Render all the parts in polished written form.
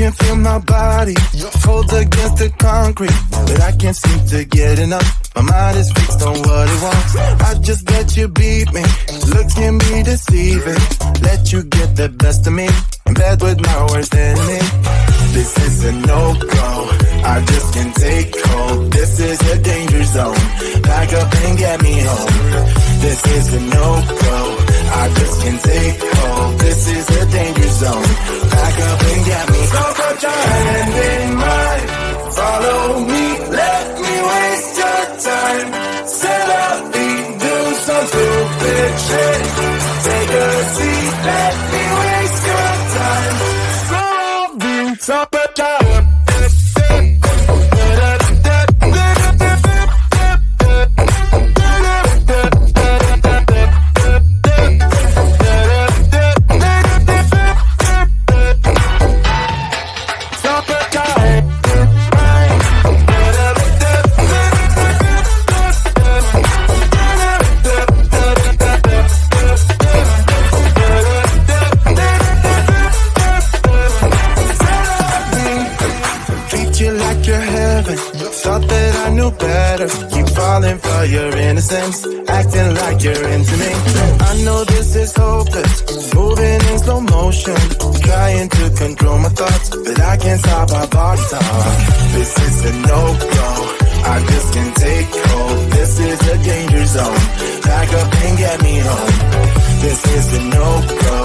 can feel my body cold against the concrete, but I can't seem to get enough. My mind is fixed on what it wants. I just let you beat me. Looks can be deceiving. Let you get the best of me. In bed with my worst enemy. This is a no-go. I just can't take hold. This is a danger zone. Back up and get me home. This is a no-go. I just can't take hold. This is a danger zone. Back up and get me home. So put your hand in mine. Follow me. Let me waste your time. Set up feet. Do some stupid shit. Take a seat. Let me waste your time. So put your hand. Thought that I knew better. Keep falling for your innocence, acting like you're into me. I know this is hopeless, moving in slow motion, trying to control my thoughts, but I can't stop our body talk. This is a no-go, I just can't take hold. This is a danger zone, back up and get me home. This is a no-go,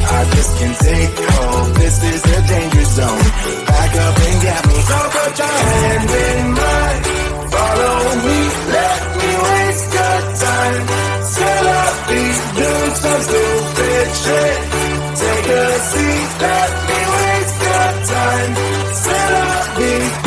I just can't take hold. This is a danger zone, back up and get me. So put your hand in mine, follow me, let me waste your time. Till I be doing some stupid shit. Take a seat, let me waste your time. Till I be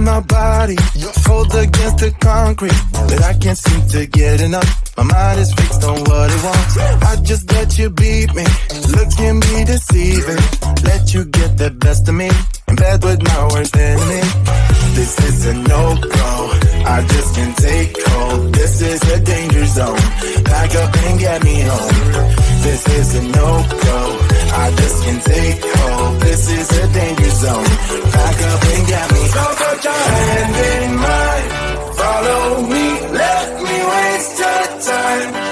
my body, hold against the concrete, but I can't seem to get enough. My mind is fixed on what it wants. I just let you beat me, look can be deceiving. Let you get the best of me, in bed with my worst enemy. This is a no-go, I just can't take hold. This is a danger zone, pack up and get me home. This is a no-go, I just can't take hold. This is a danger zone, pack up and get me home. So put your hand in mine, follow me, let me waste your time.